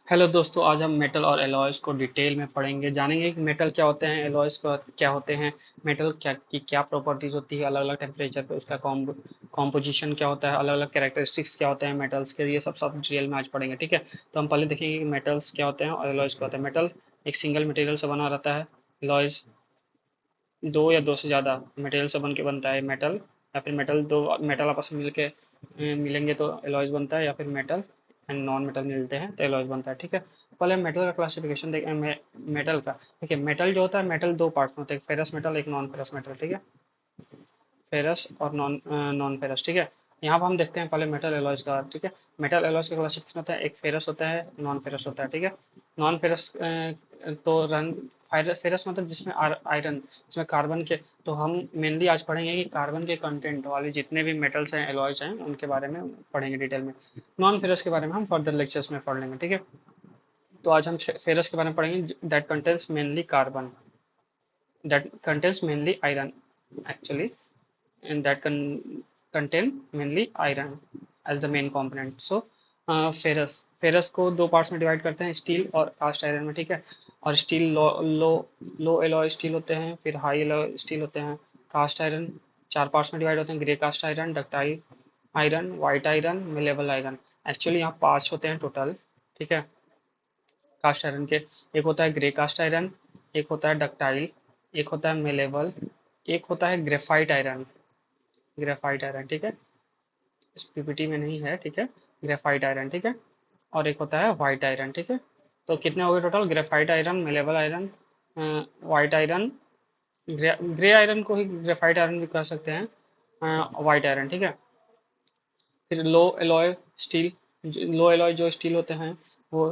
Hello दोस्तों, आज हम मेटल और एलॉयज़ को डिटेल में पढ़ेंगे, जानेंगे कि मेटल क्या होते हैं, एलॉयज़ क्या होते हैं, मेटल क्या प्रॉपर्टीज़ होती है, अलग अलग टेम्परेचर पे उसका कॉम्पोजिशन क्या होता है, अलग अलग कैरेक्टरिस्टिक्स क्या होते हैं मेटल्स के, ये सब सब डिटेल में आज पढ़ेंगे। ठीक है, तो हम पहले देखेंगे कि मेटल्स क्या होते हैं और एलॉयज़ क्या होते हैं। मेटल एक सिंगल मटेरियल से बना रहता है। एलॉयज़ दो या दो से ज़्यादा मटेरियल से बन के बनता है मेटल, या फिर मेटल दो मेटल आपस में मिलके मिलेंगे तो एलॉयज बनता है, या फिर मेटल एंड नॉन मेटल मिलते हैं तो एलॉयज बनता है। ठीक है, पहले हम मेटल का क्लासिफिकेशन देखें। मेटल का देखिए, मेटल जो होता है, मेटल दो पार्ट में होता है, एक फेरस मेटल एक नॉन फेरस मेटल। ठीक है, फेरस और नॉन नॉन फेरस। ठीक है, यहाँ पर हम देखते हैं पहले मेटल एलॉयज का। ठीक है, मेटल एलॉयज का क्लासिफिकेशन होता है, एक फेरस होता है, नॉन फेरस होता है। ठीक है, नॉन फेरस तो रंग फेरस मतलब जिसमें आयरन, जिसमें कार्बन के, तो हम मेनली आज पढ़ेंगे कि कार्बन के कंटेंट वाले जितने भी मेटल्स हैं, एलॉयज हैं, उनके बारे में पढ़ेंगे डिटेल में। नॉन फेरस के बारे में हम फर्दर लेक्चर्स में पढ़ लेंगे। ठीक है, तो आज हम फेरस के बारे में पढ़ेंगे, that contains mainly carbon, that contains mainly iron actually, and that contain mainly iron as the main component. So ferrous को दो पार्ट्स में डिवाइड करते हैं, स्टील और कास्ट आयरन में। ठीक है, और steel low low low alloy steel होते हैं, फिर हाई एलॉय स्टील होते हैं। कास्ट आयरन चार पार्ट्स में डिवाइड होते हैं, grey cast iron, ductile iron, white iron, malleable iron. Actually यहाँ पांच होते हैं टोटल। ठीक है, कास्ट आयरन के, एक होता है ग्रे कास्ट आयरन, एक होता है डक्टाइल, एक होता है मेलेबल, एक होता है ग्रेफाइट आयरन। ग्रेफाइट आयरन, ठीक है, इस पीपीटी में नहीं है। ठीक है, ग्रेफाइट आयरन। ठीक है, और एक होता है वाइट आयरन। ठीक है, तो कितने हो गए total? Graphite iron, malleable iron, white iron, grey iron को ही ग्रेफाइट आयरन भी कह सकते हैं, वाइट आयरन। ठीक है, फिर लो एलॉय स्टील, लो एलॉय जो स्टील होते हैं वो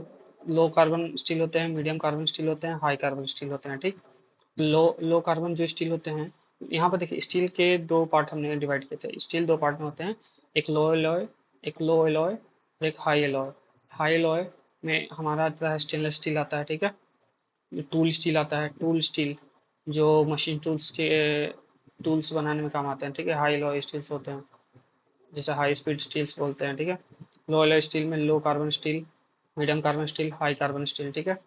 लो कार्बन स्टील होते हैं, मीडियम कार्बन स्टील होते हैं, हाई कार्बन स्टील होते हैं। ठीक, लो लो कार्बन जो स्टील होते हैं, यहाँ पर देखिए स्टील के दो पार्ट हमने डिवाइड किए थे। स्टील दो पार्ट में होते हैं, एक लो एलॉय, एक लो एलॉय और एक हाई एलॉय। हाई एलॉय में हमारा आता है स्टेनलेस स्टील आता है। ठीक है, टूल स्टील आता है, टूल स्टील जो मशीन टूल्स के टूल्स बनाने में काम आते हैं। ठीक है, हाई एलॉय स्टील्स होते हैं, जैसे हाई स्पीड स्टील्स बोलते हैं। ठीक है, लो एलॉय स्टील में low carbon steel, medium carbon steel, high carbon steel. ठीक है,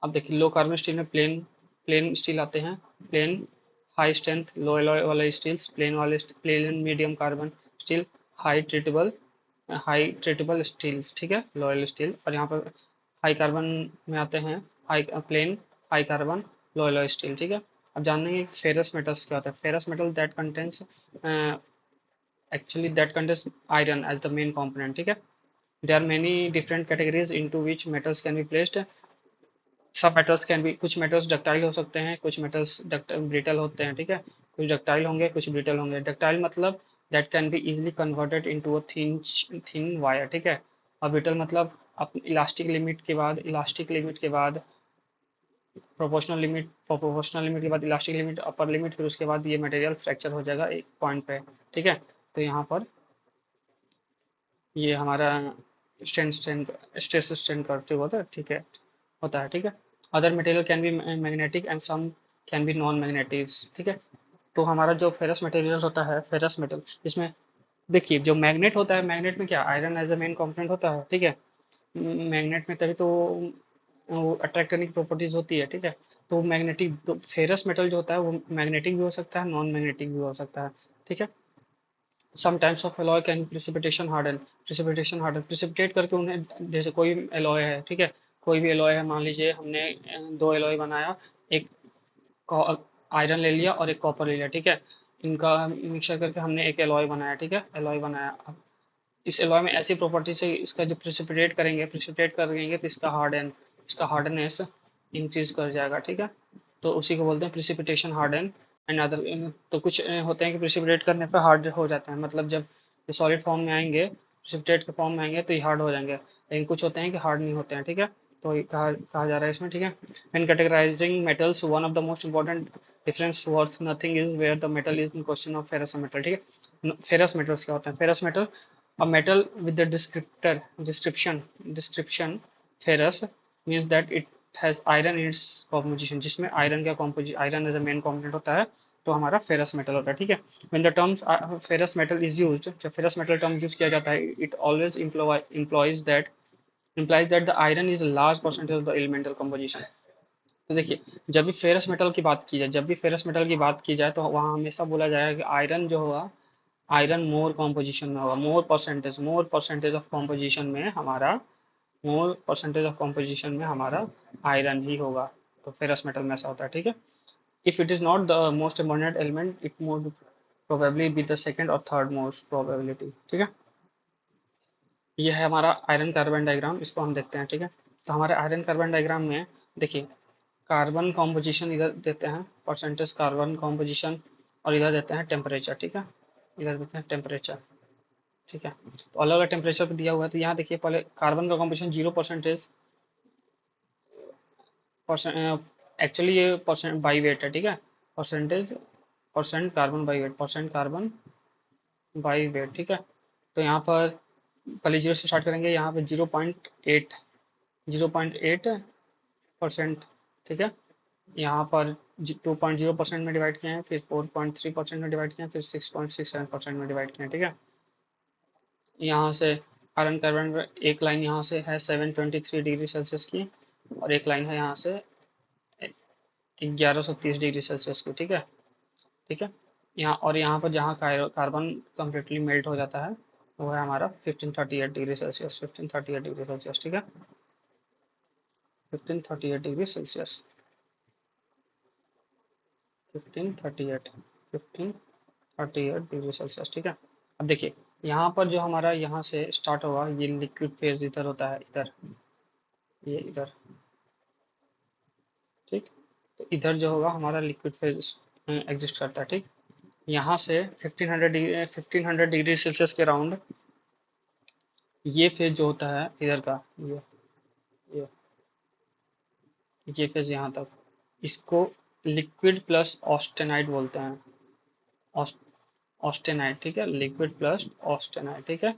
अब देखिए लो कार्बन स्टील में प्लेन प्लेन स्टील आते हैं, plain high strength low alloy वाले steels, plain medium carbon steel, high treatable high treatable steels. ठीक है, लॉयल स्टील। और यहाँ पर हाई कार्बन में आते हैं हाई प्लेन हाई कार्बन लो एलॉय स्टील। ठीक है, अब जानेंगे फेरस मेटल्स क्या होता है। Ferrous metal that contains actually that contains iron as the main component. ठीक है, there are many different categories into which metals can be placed. सब मेटल्स कैन भी, कुछ मेटल्स डक्टाइल हो सकते हैं, कुछ मेटल्स ब्रिटल होते हैं। ठीक है, कुछ डक्टाइल होंगे, कुछ ब्रिटल होंगे। डक्टाइल मतलब that can be easily converted into a thin thin wire. ठीक है, और ब्रिटल मतलब इलास्टिक लिमिट के बाद प्रोपोर्शनल लिमिट के बाद इलास्टिक लिमिट, अपर लिमिट, फिर उसके बाद ये मटेरियल फ्रैक्चर हो जाएगा एक पॉइंट पे। ठीक है, तो यहाँ पर ये हमारा strain strain stress strain curve होता है। ठीक है, होता है। ठीक है, other material can be magnetic and some can be non magnetic. ठीक है, तो हमारा जो फेरस मटेरियल होता है, फेरस मेटल, इसमें देखिए जो मैग्नेट होता है, मैग्नेट में क्या iron as a main component होता है। ठीक है, मैग्नेट में तभी तो वो अट्रैक्ट करने की प्रॉपर्टीज होती है। ठीक है, तो मैग्नेटिक, तो फेरस मेटल जो होता है वो मैग्नेटिक भी हो सकता है, नॉन मैग्नेटिक भी हो सकता है। ठीक है, some types of alloy can precipitate करके उन्हें, जैसे कोई एलॉय है। ठीक है, कोई भी एलॉय है, मान लीजिए हमने दो एलॉय बनाया, एक आयरन ले लिया और एक कॉपर ले लिया। ठीक है, इनका मिक्सचर करके हमने एक एलॉय बनाया। ठीक है, एलॉय बनाया। अब इस एलॉय में ऐसी प्रॉपर्टी से इसका जो प्रिसिपिटेट करेंगे तो इसका हार्डनेस इंक्रीज कर जाएगा। ठीक है, तो उसी को बोलते हैं प्रिसिपिटेशन हार्डन एंड अदर। तो कुछ होते हैं कि प्रिसिपिटेट करने पर हार्ड हो जाते हैं, मतलब जब ये सॉलिड फॉर्म में आएंगे, प्रिसिपिटेट के फॉर्म में आएंगे तो ये हार्ड हो जाएंगे, लेकिन कुछ होते हैं कि हार्ड नहीं होते हैं। ठीक है, तो ये कहा जा रहा है इसमें। ठीक है, when categorizing metals one of the most important difference worth nothing is where the metal is in question of ferrous metal. ठीक है, फेरस मेटल्स क्या होते हैं? Ferrous metal, a metal with the description ferrous means that it has iron in its composition, जिसमें iron का iron as a main component होता है, तो हमारा फेरस मेटल होता है। ठीक है, when the terms ferrous metal is used, जब फेरस मेटल टर्म यूज किया जाता है, it always implies that implies that the iron is a large percentage of the elemental composition. तो देखिए, जब भी फेरस मेटल की बात की जाए, तो वहाँ हमेशा बोला जाएगा कि आयरन जो होगा, आयरन मोर कॉम्पोजिशन में होगा, मोर परसेंटेज ऑफ कॉम्पोजिशन में हमारा, आयरन ही होगा। तो फेरस मेटल में ऐसा होता है, ठीक है। If it is not the most abundant element, it would probably be the second और थर्ड मोस्ट प्रोबेबिलिटी, ठीक है। ये है हमारा आयरन कार्बन डायग्राम, इसको हम देखते हैं, ठीक है। तो हमारे आयरन कार्बन डायग्राम में देखिए, कार्बन कॉम्पोजिशन इधर देते हैं, परसेंटेज कार्बन कॉम्पोजिशन, और इधर देते हैं टेम्परेचर, ठीक है। इधर देते हैं टेम्परेचर, ठीक है। तो अलग अलग टेम्परेचर पर दिया हुआ है। तो यहाँ देखिए, पहले कार्बन का कॉम्पोजिशन 0% परसेंट, एक्चुअली ये परसेंट बाई वेट है, ठीक है। Percentage, percent carbon by wait, ठीक है। तो यहाँ पर पहले 0 से स्टार्ट करेंगे, यहाँ पे 0.8, ठीक है। यहाँ पर 2.0% में डिवाइड किए हैं, फिर 4.3% में डिवाइड किए हैं, फिर 6.67% में डिवाइड किए हैं, ठीक है। यहाँ से आयरन कार्बन, एक लाइन यहाँ से है 723 डिग्री सेल्सियस की, और एक लाइन है यहाँ से 1130 डिग्री सेल्सियस की, ठीक है, ठीक है। यहाँ और यहाँ पर जहाँ कार्बन कम्प्लीटली मेल्ट हो जाता है, वो है हमारा 1538 डिग्री सेल्सियस, 1538 डिग्री सेल्सियस, ठीक है, 1538 डिग्री सेल्सियस, 1538, 1538 डिग्री सेल्सियस, ठीक है। अब देखिए, यहाँ पर जो हमारा यहाँ से स्टार्ट होगा, ये लिक्विड फेज इधर होता है, इधर, ये इधर, ठीक। तो इधर जो होगा हमारा लिक्विड फेज एग्जिस्ट करता है, ठीक। यहाँ से 1500 डिग्री सेल्सियस के अराउंड ये फेज जो होता है इधर का, ये ये फेज यहाँ तक, इसको लिक्विड प्लस ऑस्टेनाइट बोलते हैं, ऑस्टेनाइट, ठीक है, लिक्विड प्लस ऑस्टेनाइट, ठीक है।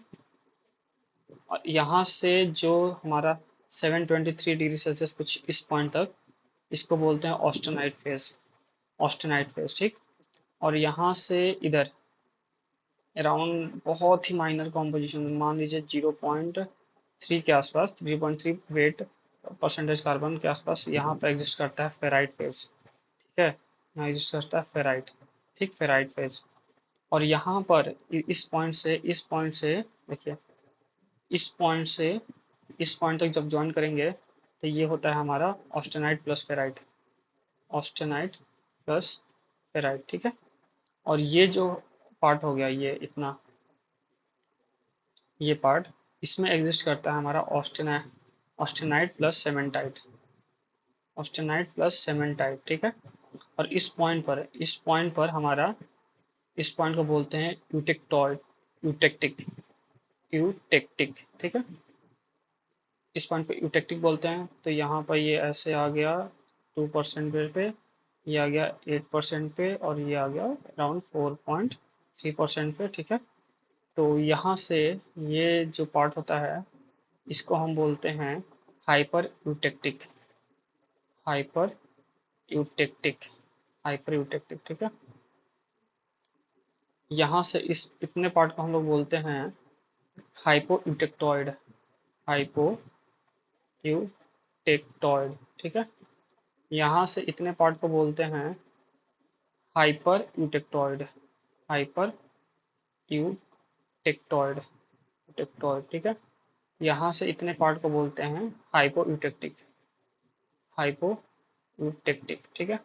और यहाँ से जो हमारा 723 डिग्री सेल्सियस कुछ इस पॉइंट तक, इसको बोलते हैं ऑस्टेनाइट फेज, ठीक। और यहाँ से इधर अराउंड बहुत ही माइनर कॉम्पोजिशन, मान लीजिए 0.3 के आसपास, 3.3 वेट परसेंटेज कार्बन के आसपास, यहाँ पे एग्जिस्ट करता है फेराइट फेज, ठीक है। यहाँ एग्जिस्ट करता है फेराइट, ठीक, फेराइट फेज। और यहाँ पर इस पॉइंट से देखिए, इस पॉइंट तक जब ज्वाइन करेंगे, तो ये होता है हमारा austenite plus ferrite, austenite plus ferrite, ठीक है। और ये जो पार्ट हो गया, ये इतना, ये पार्ट, इसमें एग्जिस्ट करता है हमारा ऑस्टेनाइट प्लस सेमेंटाइट, ठीक है। और इस पॉइंट पर हमारा, इस पॉइंट को बोलते हैं यूटेक्टॉइड, यूटेक्टिक, ठीक है। इस पॉइंट पे यूटेक्टिक बोलते हैं। तो यहाँ पर ये ऐसे आ गया 2% पे, ये आ गया 8% पे, और ये आ गया अराउंड 4.3% पे, ठीक है। तो यहाँ से ये जो पार्ट होता है, इसको हम बोलते हैं हाइपर यूटेक्टिक, हाइपर यूटेक्टिक, ठीक है। यहाँ से इस इतने पार्ट को हम लोग बोलते हैं हाइपो यूटेक्टॉइड, हाइपो यूटेक्टॉइड, ठीक है। यहाँ से इतने पार्ट को बोलते हैं हाइपर यूटेक्टॉइड, हाइपर यूटेक्टॉइड, ठीक है। यहाँ से इतने पार्ट को बोलते हैं हाइपो यूटेक्टिक, ठीक है।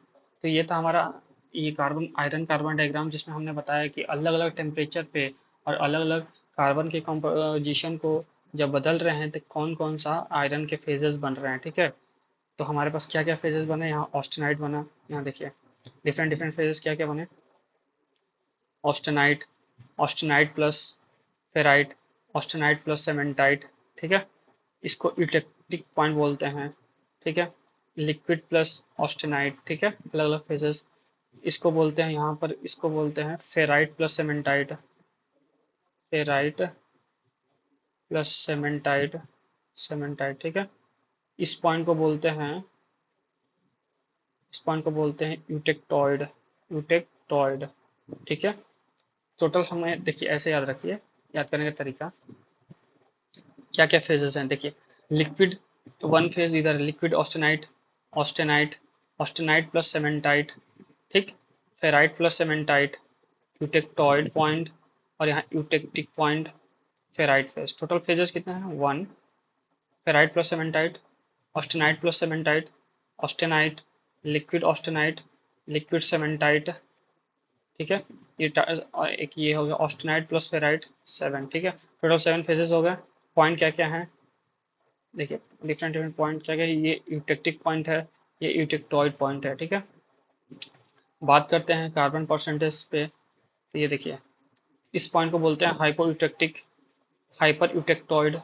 तो ये था हमारा ये आयरन कार्बन डायग्राम, जिसमें हमने बताया कि अलग अलग टेम्परेचर पे और अलग अलग कार्बन के कंपोजिशन को जब बदल रहे हैं, तो कौन कौन सा आयरन के फेजेस बन रहे हैं, ठीक है। तो हमारे पास क्या क्या फेजेस बने, यहाँ ऑस्टेनाइट बना, यहाँ देखिए डिफरेंट डिफरेंट फेजेस क्या क्या बने, austenite, austenite plus ferrite, austenite plus cementite, ठीक है। इसको यूटेक्टिक पॉइंट बोलते हैं, ठीक है। लिक्विड प्लस ऑस्टेनाइट, ठीक है, अलग अलग फेजेस। इसको बोलते हैं, यहाँ पर इसको बोलते हैं ferrite plus सेमेंटाइट, ferrite plus cementite, ठीक है। इस पॉइंट को बोलते हैं, यूटेक्टॉइड, यूटेक्टॉइड, ठीक है। टोटल हमें देखिए ऐसे याद रखिए, याद करने का तरीका क्या क्या फेजेस हैं, देखिए लिक्विड वन फेज इधर liquid austenite, austenite, austenite plus cementite, ठीक, ferrite plus cementite, eutectoid point, और यहाँ eutectic point, ferrite phase. Total phases कितने हैं? One, ferrite plus cementite, austenite plus cementite, austenite, liquid austenite, liquid cementite, ठीक है। ये और एक ये हो गया ऑस्टेनाइट प्लस फेराइट, सेवन, ठीक है। टोटल सेवन फेजेस हो गए। पॉइंट क्या क्या है देखिए, डिफरेंट डिफरेंट पॉइंट क्या क्या है। ये यूटेक्टिक पॉइंट है, ये यूटेक्टॉइड पॉइंट है, ठीक है। बात करते हैं कार्बन परसेंटेज पे, तो ये देखिए, इस पॉइंट को बोलते हैं hypo eutectic, hyper eutectoid,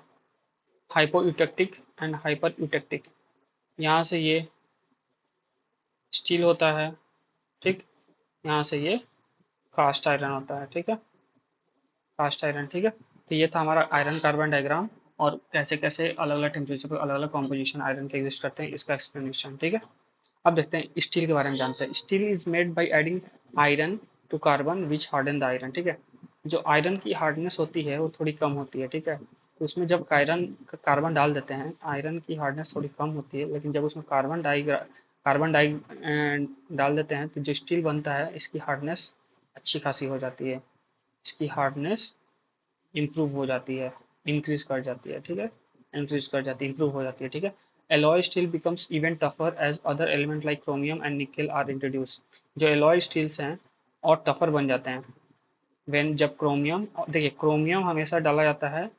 hypo eutectic and hyper eutectic. यहाँ से ये स्टील होता है, ठीक, यहाँ से ये कास्ट आयरन होता है, ठीक है, कास्ट आयरन, ठीक है। तो ये था हमारा आयरन कार्बन डायग्राम, और कैसे कैसे अलग अलग टेम्परेचर पर अलग अलग कॉम्पोजिशन आयरन के एग्जिस्ट करते हैं, इसका एक्सप्लेनेशन, ठीक है। अब देखते हैं स्टील के बारे में जानते हैं। Steel is made by adding iron to carbon which harden the iron, ठीक है। जो आयरन की हार्डनेस होती है वो थोड़ी कम होती है, ठीक है। तो उसमें जब आयरन कार्बन डाल देते हैं, आयरन की हार्डनेस थोड़ी कम होती है, लेकिन जब उसमें कार्बन डाई डाल देते हैं तो जो स्टील बनता है इसकी हार्डनेस अच्छी खासी हो जाती है, इसकी हार्डनेस इम्प्रूव हो जाती है, इंक्रीज कर जाती है, ठीक है, इंक्रीज कर जाती है, इम्प्रूव हो जाती है, ठीक है। Alloy steel becomes even tougher as other element like chromium and nickel are introduce. जो एलॉय स्टील्स हैं और टफर बन जाते हैं वेन जब क्रोमियम, देखिए क्रोमियम हमेशा डाला जाता है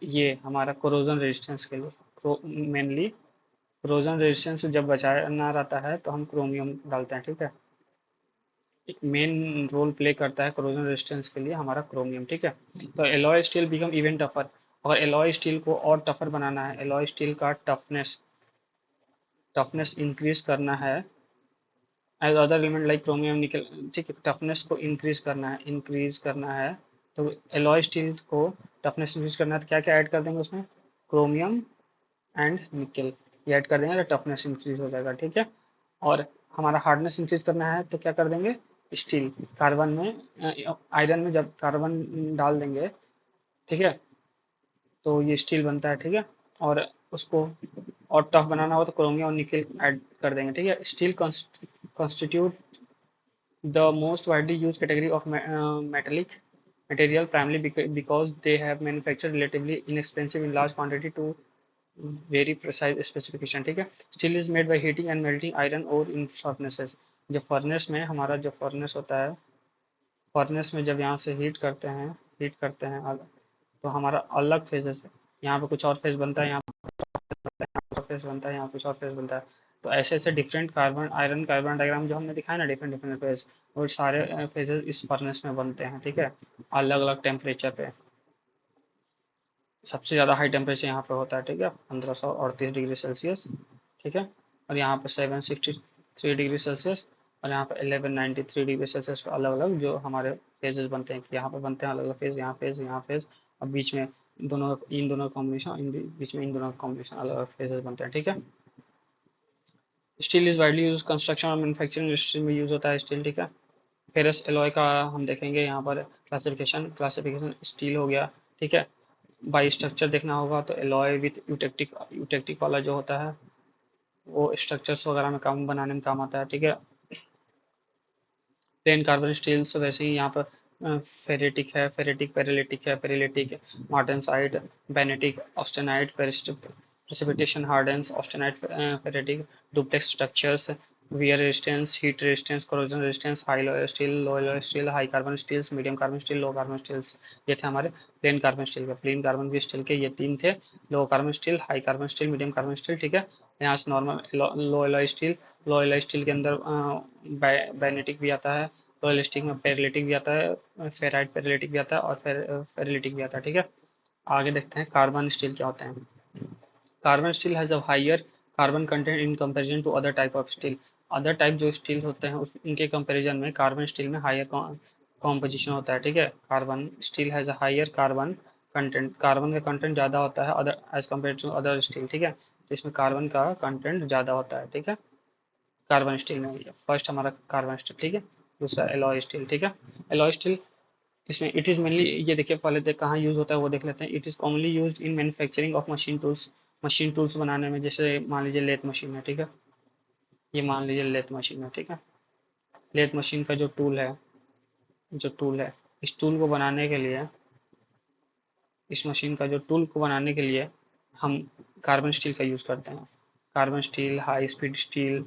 ये हमारा कोरोजन रेजिस्टेंस के लिए, मेनली कोरोजन रेजिस्टेंस जब बचाना रहता है तो हम क्रोमियम डालते हैं, ठीक है। एक मेन रोल प्ले करता है कोरोजन रेजिस्टेंस के लिए हमारा क्रोमियम, ठीक है। तो alloy steel become even tougher, और एलॉय स्टील को और टफर बनाना है, एलॉय स्टील का टफनेस टफनेस इंक्रीज करना है as other element like chromium nickel, ठीक है। टफनेस को इंक्रीज करना है, तो एलॉय स्टील को टफनेस इंक्रीज करना है तो क्या क्या ऐड कर देंगे उसमें? क्रोमियम एंड निकल, ये ऐड कर देंगे तो टफनेस इंक्रीज हो जाएगा, ठीक है। और हमारा हार्डनेस इंक्रीज करना है तो क्या कर देंगे? स्टील, कार्बन में आयरन में जब कार्बन डाल देंगे, ठीक है, तो ये स्टील बनता है, ठीक है। और उसको और टफ बनाना हो तो क्रोमियम और निकल ऐड कर देंगे, ठीक है। Steel constitute the most widely used category of metallic material, primarily because they have manufactured relatively inexpensive in large quantity to very precise specification, ठीक है। Steel is made by heating and melting iron और इन furnaces. जो furnace में हमारा जो furnace होता है, furnace में जब यहाँ से हीट करते हैं तो हमारा अलग फेजेस है, यहाँ पे कुछ और फेज बनता है, यहाँ पे फेज बनता है, यहाँ कुछ और फेज बनता है। तो ऐसे ऐसे different carbon iron carbon diagram जो हमने दिखाया ना, डिफरेंट डिफरेंट फेज, वो सारे फेजेस इस फर्नेस में बनते हैं, ठीक है, अलग अलग टेम्परेचर पे। सबसे ज़्यादा हाई टेम्परेचर यहाँ पे होता है, ठीक है, 1538 डिग्री सेल्सियस, ठीक है। और यहाँ पे 763 डिग्री सेल्सियस, और यहाँ पे 1193 डिग्री सेल्सियस पे अलग अलग जो हमारे फेजेस बनते हैं, कि यहाँ पे बनते हैं अलग अलग फेज, यहाँ फेज, और बीच में इन दोनों का कॉम्बिनेशन, बीच में इन दोनों का कॉम्बिनेशन, अलग अलग फेजेस बनते हैं, ठीक है। Steel is widely use construction और मैन्युफैक्चरिंग इंडस्ट्री में यूज होता है स्टील, ठीक है। फेरस एलॉय का हम देखेंगे यहाँ पर क्लासिफिकेशन स्टील हो गया, ठीक है। बाई स्ट्रक्चर देखना होगा तो एलॉय विथ यूटेक्टिक वाला जो होता है वो स्ट्रक्चर्स वगैरह में काम बनाने में काम आता है, ठीक है। प्लेन कार्बन स्टील्स वैसे ही यहाँ पर फेरेटिक है, pearlitic martensite, bainitic, austenite, precipitation hardens, austenite, ferritic, duplex structures, wear resistance, heat resistance, corrosion resistance, high low steel, high carbon steels, medium carbon steel, low carbon steels। ये थे हमारे plane carbon steel के, plane carbon की steel के ये तीन थे, लो carbon steel, high carbon steel, medium carbon steel, ठीक है। यहाँ से नॉर्मल लो एलॉय स्टील के अंदर बैनेटिक भी आता है, लो एलॉय स्टील में पेरिलेटिक भी आता है, फेराइट पेरिलेटिक भी आता है, और फेरिलेटिक भी आता है, ठीक है। आगे देखते हैं कार्बन स्टील क्या होते हैं। Carbon steel has a higher carbon content in comparison to other type of steel. Other type जो स्टील होते हैं उनके कंपैरिजन में कार्बन स्टील में हायर कॉम्पोजिशन होता है, ठीक है। Carbon steel has a higher carbon content, carbon का कंटेंट ज़्यादा होता है other as compare to other steel, ठीक है। तो इसमें कार्बन का कंटेंट ज़्यादा होता है, ठीक है, कार्बन स्टील में। फर्स्ट हमारा कार्बन स्टील, ठीक है। दूसरा एलॉय स्टील, ठीक है। एलॉय स्टील इसमें इट इज़ मेनली, ये देखिए पहले देख कहाँ यूज़ होता है वो देख लेते हैं। It is commonly used in manufacturing of machine tools, machine tools बनाने में, जैसे मान लीजिए लेथ मशीन है, ठीक है, ये मान लीजिए लेथ मशीन है, ठीक है, लेथ मशीन का जो टूल है, जो टूल है, इस टूल को बनाने के लिए, इस मशीन का जो टूल को बनाने के लिए हम कार्बन स्टील का यूज़ करते हैं। Carbon steel, high speed steel,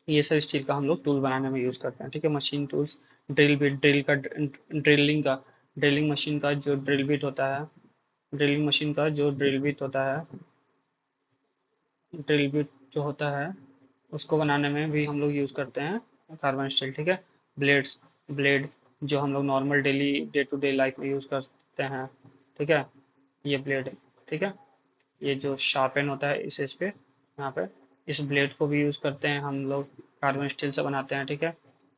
ये सब स्टील का हम लोग टूल बनाने में यूज़ करते हैं, ठीक है। Machine tools, drill bit, drilling machine का जो ड्रिल बिट होता है, ड्रिलिंग मशीन का जो ड्रिल बिट होता है, ड्रिल बिट जो होता है, उसको बनाने में भी हम लोग यूज़ करते हैं कार्बन स्टील, ठीक है। ब्लेड्स, ब्लेड जो हम लोग normal daily day to day life में यूज़ करते हैं, ठीक है, ये ब्लेड, ठीक है, ये जो शार्पन होता है इस एज पे, यहाँ पे, इस ब्लेड को भी यूज़ करते हैं हम लोग, कार्बन स्टील से बनाते हैं, ठीक है।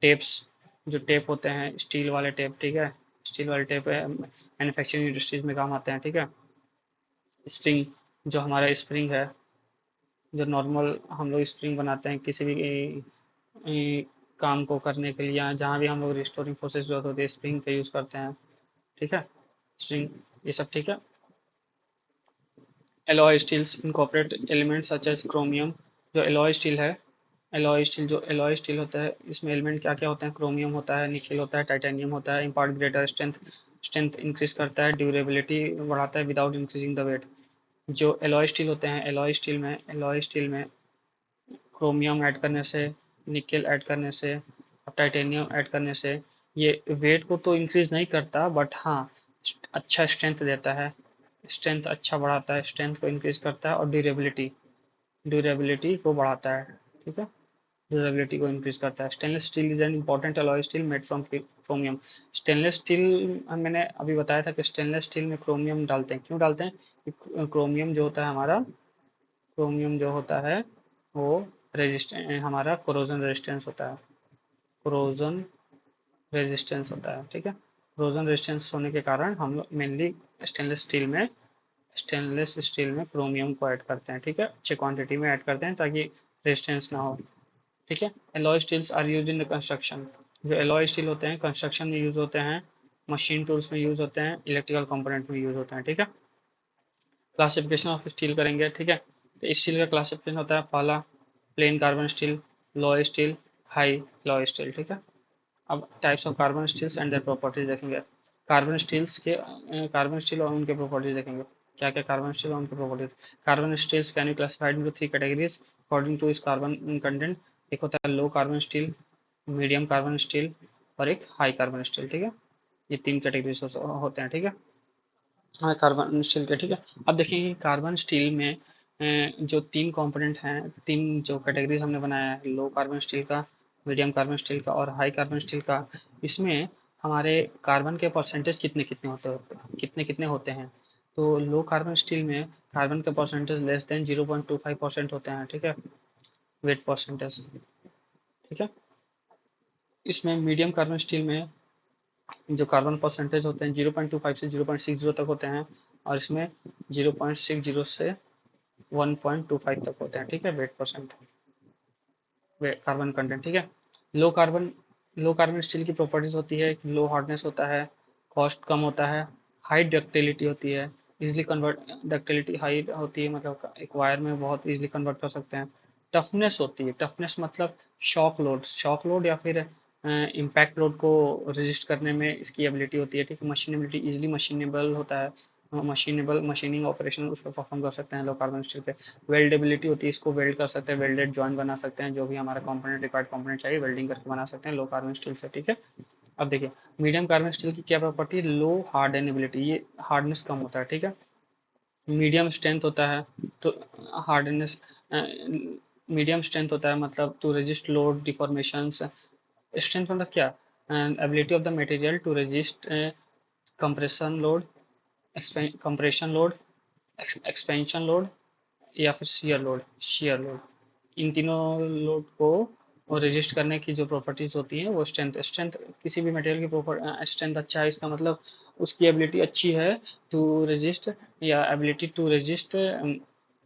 टेप्स, जो टेप होते हैं स्टील वाले टेप, ठीक है, स्टील वाले टेप मैन्युफैक्चरिंग इंडस्ट्रीज में काम आते हैं, ठीक है। स्प्रिंग, जो हमारा स्प्रिंग है, जो नॉर्मल हम लोग स्प्रिंग बनाते हैं किसी भी काम को करने के लिए, या जहाँ भी हम लोग रिस्टोरिंग प्रोसेस जो होती है स्प्रिंग का यूज़ करते हैं, ठीक है, स्प्रिंग, ये सब, ठीक है। Alloy steels incorporate elements such as chromium, जो एलॉय स्टील है, एलॉय स्टील, जो एलॉय स्टील होता है इसमें एलिमेंट क्या क्या होते हैं, क्रोमियम होता है, निकेल होता है, टाइटेनियम होता है, impart greater strength, strength increase करता है, ड्यूरेबिलिटी बढ़ाता है विदाउट इंक्रीजिंग द वेट। जो एलॉय स्टील होते हैं, एलॉय स्टील में क्रोमियम ऐड करने से, निकेल ऐड करने से, टाइटेनियम ऐड करने से, ये वेट को तो इंक्रीज नहीं करता, बट हाँ अच्छा स्ट्रेंथ देता है, स्ट्रेंथ अच्छा बढ़ाता है, स्ट्रेंथ को इंक्रीज करता है, और ड्यूरेबिलिटी, ड्यूरेबिलिटी को बढ़ाता है, ठीक है, ड्यूरेबिलिटी को इंक्रीज करता है। Stainless steel is an important alloy steel made from chromium. Stainless steel, मैंने अभी बताया था कि स्टेनलेस स्टील में क्रोमियम डालते हैं, क्यों डालते हैं, क्रोमियम जो होता है हमारा, क्रोमियम जो होता है वो रेजिस्टेंस, हमारा कोरोजन रेजिस्टेंस होता है, कोरोजन रेजिस्टेंस होता है, ठीक है। कोरोजन रेजिस्टेंस होने के कारण हम लोग मेनली स्टेनलेस स्टील में, स्टेनलेस स्टील में क्रोमियम को ऐड करते हैं, ठीक है, अच्छे क्वांटिटी में ऐड करते हैं ताकि रेजिस्टेंस ना हो, ठीक है। Alloy steels are use in construction, जो एलॉय स्टील होते हैं कंस्ट्रक्शन में यूज होते हैं, मशीन टूल्स में यूज होते हैं, इलेक्ट्रिकल कंपोनेंट में यूज होते हैं, ठीक है। क्लासिफिकेशन ऑफ स्टील करेंगे, ठीक है, तो स्टील का क्लासिफिकेशन होता है, पहला plain carbon steel, low steel, high low steel, ठीक है। अब types of carbon steels and their properties देखेंगे। कार्बन स्टील्स के कार्बन स्टील और उनके प्रॉपर्टीज देखेंगे, क्या क्या कार्बन स्टील और उनके properties. Carbon steels can be classified into three categories according to is carbon content. एक होता है low carbon steel, medium carbon steel, और एक हाई कार्बन स्टील, ठीक है, ये तीन कैटेगरीज होते हैं, ठीक है, हाँ कार्बन स्टील के, ठीक है। अब देखिए कार्बन स्टील में जो तीन कंपोनेंट हैं, तीन जो कैटेगरीज हमने बनाया है, लो कार्बन स्टील का, मीडियम कार्बन स्टील का और हाई कार्बन स्टील का, इसमें हमारे कार्बन के परसेंटेज कितने कितने होते हैं। तो लो कार्बन स्टील में कार्बन के परसेंटेज लेस देन 0.25% होते हैं, ठीक है, वेट परसेंटेज, ठीक है। इसमें मीडियम कार्बन स्टील में जो कार्बन परसेंटेज होते हैं 0.25 से 0.60 तक होते हैं, और इसमें 0.60 से 1.25 तक होते हैं, ठीक है, वेट परसेंट, कार्बन कंटेंट, ठीक है। लो कार्बन लो कार्बन स्टील की प्रॉपर्टीज होती है कि लो हार्डनेस होता है, कॉस्ट कम होता है, हाई डक्टिलिटी होती है, इजिली कन्वर्ट, डक्टिलिटी हाई होती है, मतलब एक वायर में बहुत इजिली कन्वर्ट कर सकते हैं। टफनेस होती है, टफनेस मतलब शॉक लोड या फिर इम्पैक्ट लोड को रजिस्ट करने में इसकी एबिलिटी होती है, ठीक है। मशीनेबिलिटी, इजिली मशीनेबल होता है, मशीनिंग ऑपरेशन उस पर परफॉर्म कर सकते हैं लो कार्बन स्टील पे। वेल्डेबिलिटी होती है, इसको वेल्ड कर सकते हैं, वेल्डेड जॉइंट बना सकते हैं, जो भी हमारा कंपोनेंट रिक्वायर्ड कंपोनेंट चाहिए वेल्डिंग करके बना सकते हैं लो कार्बन स्टील से, ठीक है। अब देखिए मीडियम कार्बन स्टील की क्या प्रॉपर्टी है, लो हार्डनेबिलिटी, ये हार्डनेस कम होता है, ठीक है। मीडियम स्ट्रेंथ होता है, तो हार्डनेस, मीडियम स्ट्रेंथ होता है मतलब to resist load deformations. Strength मतलब क्या, ability of the material to resist compression load, compression load, expansion load, या फिर शेयर लोड, इन तीनों लोड को रेजिस्ट करने की जो प्रॉपर्टीज होती हैं वो स्ट्रेंथ किसी भी मटेरियल की प्रॉपर स्ट्रेंथ अच्छा है, इसका मतलब उसकी एबिलिटी अच्छी है टू रेजिस्ट, या ability to resist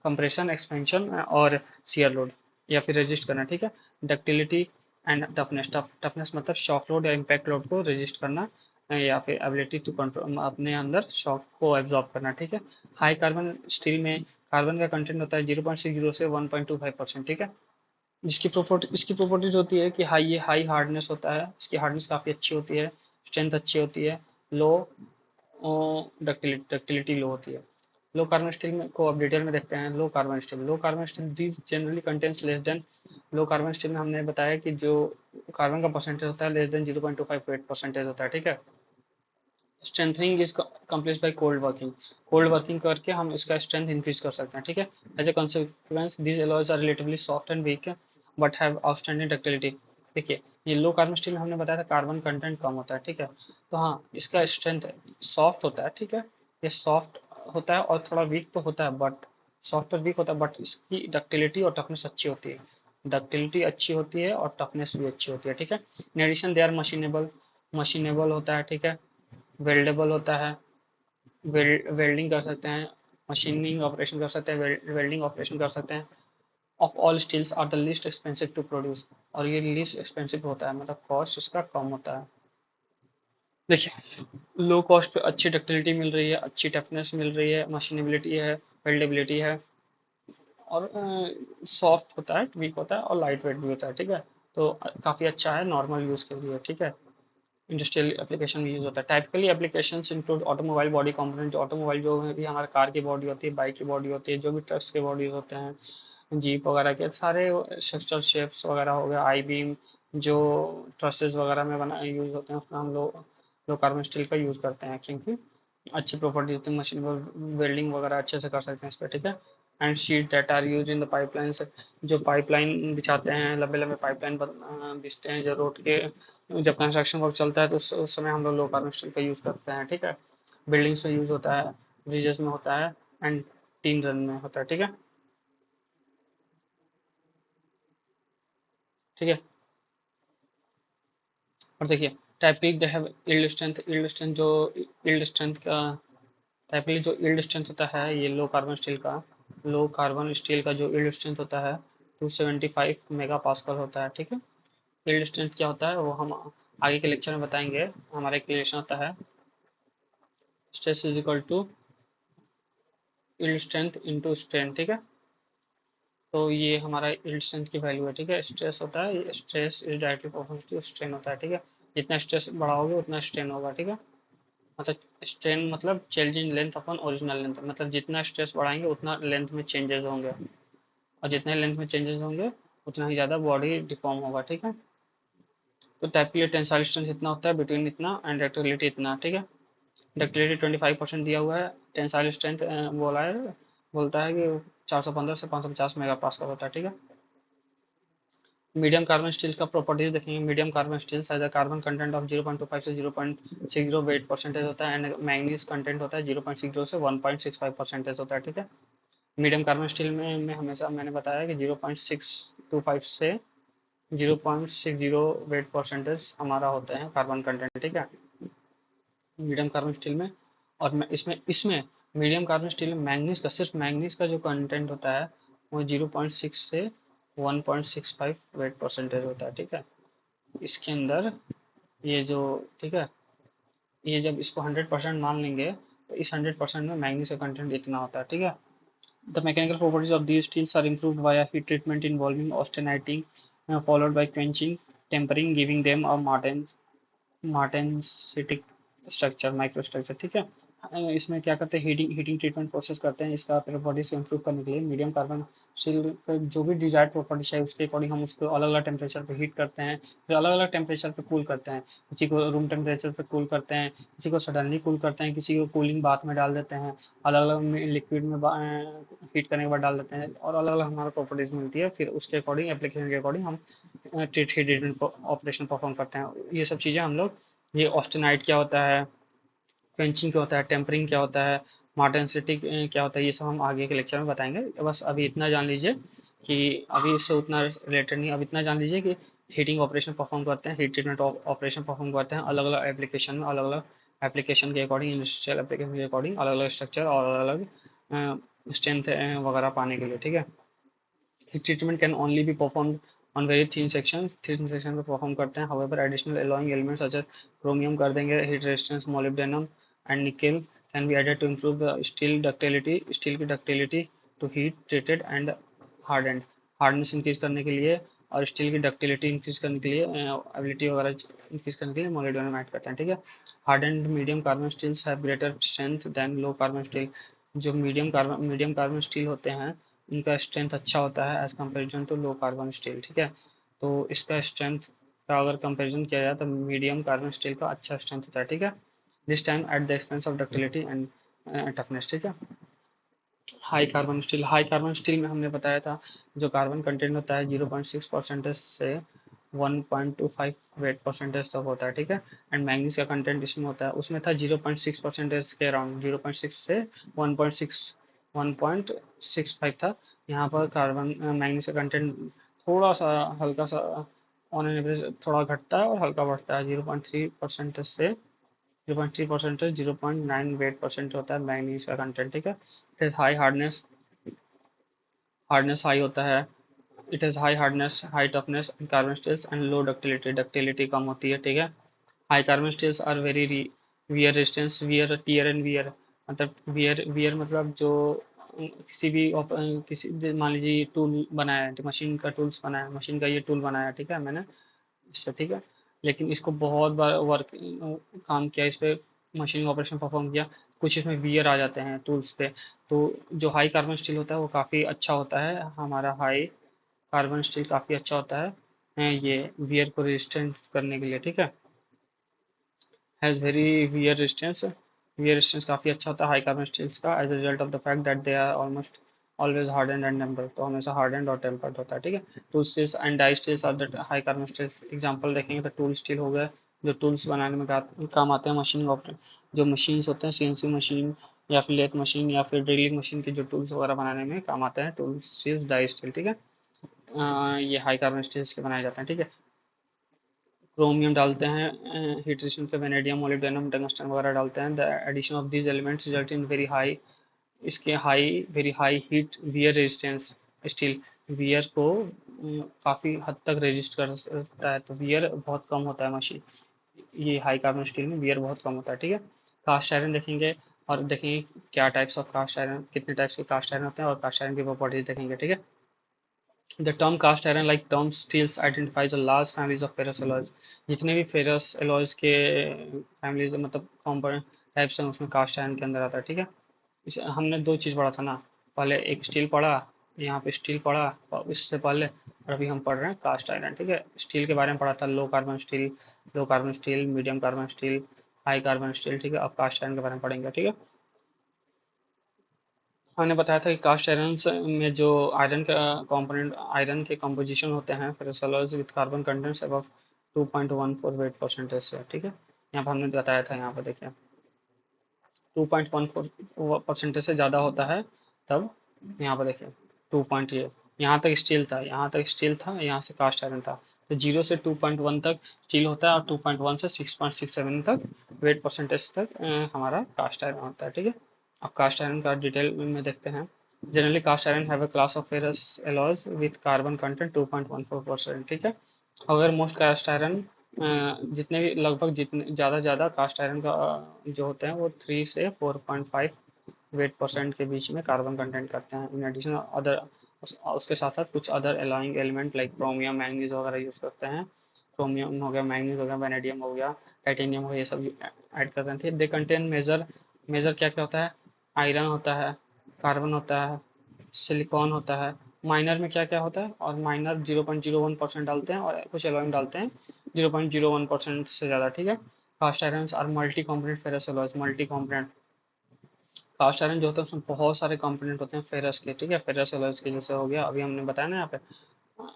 compression, expansion और शेयर लोड, या फिर रेजिस्ट करना, ठीक है। डक्टिलिटी एंड टफनेस, टफनेस मतलब शॉक लोड या इम्पैक्ट लोड को रेजिस्ट करना, या फिर एबिलिटी टू कंट्रोल, अपने अंदर शॉक को एब्जॉर्ब करना, ठीक है। हाई कार्बन स्टील में कार्बन का कंटेंट होता है 0.60 से 1.25%, ठीक है। इसकी प्रॉपर्टीज होती है कि हाई हार्डनेस होता है, इसकी हार्डनेस काफ़ी अच्छी होती है, स्ट्रेंथ अच्छी होती है, लो डक्टिलिटी लो होती है। लो कार्बन स्टील में को अब डिटेल में देखते हैं। लो carbon steel these generally contains less than, low carbon steel में हमने बताया कि जो कार्बन का परसेंटेज होता है लेस देन 0.25% होता है, ठीक है। Strengthening is complete by cold working करके हम इसका स्ट्रेंथ इंक्रीज कर सकते हैं, ठीक है। As a consequence these alloys are relatively soft and weak but have outstanding ductility. देखिए, ये लो कार्बन स्टील में हमने बताया था कार्बन कंटेंट कम होता है, ठीक है। तो हाँ, इसका स्ट्रेंथ सॉफ्ट होता है, ठीक है। ये सॉफ्ट होता है और थोड़ा वीक तो होता है, बट सॉफ्ट और वीक होता है, बट इसकी डक्टिलिटी और टफनेस अच्छी होती है। डक्टिलिटी अच्छी होती है और टफनेस भी अच्छी होती है, ठीक है। इन एडिशन दे आर मशीनेबल होता है, ठीक है। वेल्डेबल होता है, वेल्डिंग कर सकते हैं, मशीनिंग ऑपरेशन कर सकते हैं, वेल्डिंग ऑपरेशन कर सकते हैं। Of all steels are the least expensive to produce, और ये लीस्ट एक्सपेंसिव होता है, मतलब कॉस्ट उसका कम होता है। देखिए, लो कॉस्ट पे अच्छी डक्टिलिटी मिल रही है, अच्छी टफनेस मिल रही है, मशीनेबिलिटी है, वेल्डेबिलिटी है, और सॉफ्ट होता है, वीक होता है और लाइट वेट भी होता है, ठीक है। तो काफ़ी अच्छा है नॉर्मल यूज़ के लिए, ठीक है। इंडस्ट्रियल एप्लीकेशन में यूज़ होता है। Typically applications include automobile body component, जो ऑटोमोबाइल जो है भी हमारे कार की बॉडी होती है, बाइक की बॉडी होती है, जो भी ट्रक्स के बॉडीज होते हैं, जीप वगैरह के सारे स्ट्रक्चरल शेप्स वगैरह हो गया, आई बीम जो ट्रसेस वगैरह में बना यूज़ होते हैं, उसमें हम लोग लो कार्बन स्टील का यूज़ करते हैं, क्योंकि अच्छी प्रॉपर्टी होती है, मशीन वेल्डिंग वगैरह अच्छे से कर सकते हैं इस पर, ठीक है। And sheet that are use in the pipeline, जो पाइपलाइन बिछाते हैं, लंबे लंबे पाइपलाइन बिछते हैं जो रोड के, जब कंस्ट्रक्शन वर्क चलता है तो उस समय हम लोग लो कार्बन स्टील का यूज़ करते हैं, ठीक है। बिल्डिंग्स में यूज़ होता है, ब्रिजेस में होता है, एंड टीन रन में होता है, ठीक है। ठीक है। और देखिए, टाइपली दे हैव यील्ड स्ट्रेंथ का टाइपली जो यील्ड स्ट्रेंथ होता है ये लो कार्बन स्टील का जो यील्ड स्ट्रेंथ होता है 275 मेगा पास्कल होता है, ठीक है। यील्ड स्ट्रेंथ क्या होता है वो हम आगे के लेक्चर में बताएंगे। हमारा एक रिलेशन होता है stress is equal to yield strength into strain, ठीक है। तो ये हमारा यील्ड स्ट्रेंथ की वैल्यू है, ठीक है। स्ट्रेस होता है, stress is directly proportional to strain होता है, ठीक है। जितना स्ट्रेस बढ़ाओगे उतना स्ट्रेन होगा, ठीक है। मतलब स्ट्रेन मतलब change in length upon original length, मतलब जितना स्ट्रेस बढ़ाएंगे उतना लेंथ में चेंजेस होंगे, और जितने लेंथ में चेंजेस होंगे उतना ही ज़्यादा बॉडी डिफॉर्म होगा, ठीक है। तो टाइप के लिए टेंसाइल स्ट्रेंथ इतना होता है, बिटवीन इतना, एंड डक्टिलिटी इतना, ठीक है। डक्टिलिटी 25% दिया हुआ है, टेंसाइल स्ट्रेंथ बोलता है कि 415 से 550 मेगा पास्कल होता है, ठीक है। मीडियम कार्बन स्टील का प्रॉपर्टीज देखेंगे। Medium carbon steel size carbon content of 0.25 से 0.60 वेट परसेंटेज होता है, एंड मैंगनीज कंटेंट होता है 0.60 से 1.65% होता है, ठीक है। मीडियम कार्बन स्टील में हमेशा मैंने बताया कि 0.625 से 0.60 वेट परसेंटेज हमारा होते हैं कार्बन कंटेंट, ठीक है, मीडियम कार्बन स्टील में। और इसमें इसमें मीडियम कार्बन स्टील में मैंगनीज का, सिर्फ मैंगनीज का जो कंटेंट होता है वो 0.6 से 1.65 वेट परसेंटेज होता है, ठीक है। इसके अंदर ये जो, ठीक है, ये जब इसको 100% मान लेंगे तो इस 100% में मैंगनीज का कंटेंट इतना होता है, ठीक है। The mechanical properties of these steels are improved via heat treatment involving austeniting, followed by quenching, tempering, giving them a martensitic structure, micro structure, ठीक है। इसमें क्या करते हैं, हीटिंग ट्रीटमेंट प्रोसेस करते हैं इसका प्रॉपर्टीज को इम्प्रूव करने के लिए। मीडियम कार्बन स्टील का जो भी डिजायर्ड प्रॉपर्टीज है उसके अकॉर्डिंग हम उसको अलग अलग टेम्परेचर पे हीट करते हैं, फिर अलग अलग टेम्परेचर पे कूल करते हैं। किसी को रूम टेम्परेचर पे कूल करते हैं, किसी को सडनली कूल करते हैं, किसी को कूलिंग बाथ में डाल देते हैं, अलग अलग लिक्विड में हीट करने के बाद डाल देते हैं, और अलग अलग हमारा प्रॉपर्टीज मिलती है। फिर उसके अकॉर्डिंग, एप्लीकेशन के अकॉर्डिंग हम ट्रीटमेंट ऑपरेशन परफॉर्म करते हैं। ये सब चीज़ें हम लोग, ये ऑस्टेनाइट क्या होता है, क्वेंचिंग क्या होता है, टेम्परिंग क्या होता है, मार्टेंसिटी क्या होता है, ये सब हम आगे के लेक्चर में बताएंगे। बस अभी इतना जान लीजिए कि अभी इससे उतना रिलेटेड नहीं, अब इतना जान लीजिए कि हीटिंग ऑपरेशन परफॉर्म करते हैं, हीट ट्रीटमेंट ऑपरेशन परफॉर्म करते हैं अलग अलग एप्लीकेशन में, अलग अलग एप्लीकेशन के अकॉर्डिंग, इंडस्ट्रियल एप्लीकेशन के अकॉर्डिंग अलग अलग स्ट्रक्चर और अलग अलग स्ट्रेंथ वगैरह पाने के लिए, ठीक है। Heat treatment can only be performed on very thin section पे परफॉर्म करते हैं। However additional alloying elements such as chromium कर देंगे, heat resistance, molybdenum and nickel can be added to improve the steel की ductility to heat treated and hardened. Hardness increase करने के लिए और स्टील की डक्टिलिटी इंक्रीज करने के लिए, एबिलिटी वगैरह इंक्रीज करने के लिए मोलिब्डेनम ऐड करते हैं, ठीक है। Hardened medium carbon steels have greater strength than low carbon steel. जो मीडियम कार्बन स्टील होते हैं उनका स्ट्रेंथ अच्छा होता है as comparison to low carbon steel, ठीक है। तो इसका स्ट्रेंथ का अगर कंपेरिजन किया जाए तो मीडियम कार्बन स्टील का अच्छा स्ट्रेंथ होता है, ठीक है। This time at the expense of ductility and toughness, ठीक है। हाई कार्बन स्टील में हमने बताया था जो कार्बन कंटेंट होता है 0.6 परसेंटेज से 1.25 वेट परसेंटेज तक होता है, ठीक है। एंड मैंगनीज का कंटेंट इसमें होता है, उसमें था 0.6 परसेंटेज के अराउंड, 0.6 से 1.65 था। यहाँ पर कार्बन मैंगनीज का कंटेंट थोड़ा सा हल्का सा ऑन एन एवरेज थोड़ा घटता है और हल्का बढ़ता है, 0.3 परसेंटेज से 0.3% 0.9 वेट परसेंट होता है मैंगनीज का कंटेंट, ठीक है। It is high hardness, hardness high होता है। It is high hardness, high toughness and carbon steels and low ductility, ductility कम होती है, ठीक है। High carbon steels are very wear resistance, wear tear and wear, मतलब वियर मतलब जो किसी भी किसी मान लीजिए टूल बनाया है, मशीन का टूल्स बनाया, मशीन का ये टूल बनाया, ठीक है, मैंने इससे, ठीक है। लेकिन इसको बहुत बार वर्क काम किया इस पे, मशीनिंग ऑपरेशन परफॉर्म किया, कुछ इसमें वियर आ जाते हैं टूल्स पे। तो जो हाई कार्बन स्टील होता है वो काफ़ी अच्छा होता है, हमारा हाई कार्बन स्टील काफ़ी अच्छा होता है ये वियर को रेजिस्टेंट करने के लिए, ठीक है। हैज़ वेरी वियर रेजिस्टेंस काफ़ी अच्छा होता है हाई कार्बन स्टील्स का, as a result of the fact that they are almost always harden and tempered, तो हमेशा हार्डन और टेम्पर्ड होता है, ठीक है। Tool steels and die steels are the high carbon steels. Example देखेंगे तो टूल स्टील हो गया जो टूल्स बनाने में काम आते हैं, मशीनिंग ऑपरेशन जो मशीन्स होते हैं, सीएनसी मशीन या फिर लेथ मशीन या फिर ड्रिलिंग मशीन के जो टूल्स वगैरह बनाने में काम आते हैं, टूल स्टील्स डाई स्टील, ठीक है। ये हाई कार्बन स्टील्स के बनाए जाते हैं, ठीक है। क्रोमियम डालते हैं हीट रेजिस्टेंस पे, वेनेडियम, मोलिब्डेनम, टंगस्टन वगैरह डालते हैं। The addition of these elements result in very high, इसके very high heat wear resistance. Steel wear को काफ़ी हद तक रेजिस्ट कर सकता है, तो वियर बहुत कम होता है मशीन, ये हाई कार्बन स्टील में वियर बहुत कम होता है, ठीक है। कास्ट आयरन देखेंगे और देखेंगे क्या टाइप्स ऑफ कास्ट आयरन, कितने टाइप्स के कास्ट आयरन होते हैं और कास्ट आयरन की प्रॉपर्टीज देखेंगे, ठीक है। The term cast iron, like term steels, identifies a large families of ferrous alloys. जितने भी ferrous alloys के families मतलब component types हैं उसमें cast iron के अंदर आता है, ठीक है। इसे हमने दो चीज़ पढ़ा था ना, पहले एक स्टील पढ़ा, यहाँ पे स्टील पढ़ा और इससे पहले, और अभी हम पढ़ रहे हैं कास्ट आयरन, ठीक है। स्टील के बारे में पढ़ा था लो carbon steel, medium carbon steel, high carbon steel, ठीक है। अब कास्ट आयरन के बारे में पढ़ेंगे, ठीक है। हमने बताया था कि कास्ट आयरन में जो आयरन का कंपोनेंट, आयरन के कंपोजिशन होते हैं ferrous alloys with carbon contents above 2.14 wait percentage से, ठीक है। यहाँ पर हमने बताया था, यहाँ पर देखिए 2.14 परसेंटेज से ज़्यादा होता है तब, यहाँ पर देखिए 2 पॉइंट, ये यहाँ तक स्टील था, यहाँ से कास्ट आयरन था, तो 0 से 2.1 तक स्टील होता है और 2.1 से 6.67 तक वेट परसेंटेज तक हमारा कास्ट आयरन होता है, ठीक है। अब कास्ट आयरन का डिटेल में देखते हैं। Generally cast iron have a class of ferrous alloys with carbon content 2.14%, ठीक है। अगर मोस्ट कास्ट आयरन जितने भी लगभग जितने ज़्यादा कास्ट आयरन का जो होते हैं वो 3 से 4.5 वेट परसेंट के बीच में कार्बन कंटेंट करते हैं। इन एडिशन अदर, उसके साथ साथ कुछ other alloying element like chromium, manganese वगैरह यूज़ करते हैं। क्रोमियम हो गया, मैंगनीज हो गया, वेनेडियम हो गया, टाइटेनियम हो गया, ये सब ऐड करते हैं, दे कंटेन मेजर, मेजर क्या क्या होता है, आयरन होता है, कार्बन होता है, सिलिकॉन होता है। माइनर में क्या क्या होता है, और माइनर 0.01% डालते हैं और कुछ एलॉइम डालते हैं 0.01% से ज़्यादा, ठीक है। Cast iron are multi component ferrous alloys, multi component cast iron जो होता है उसमें बहुत सारे कंपोनेंट होते हैं फेरस के, ठीक है। फेरस एलॉयज के जैसे हो गया, अभी हमने बताया ना, यहाँ पे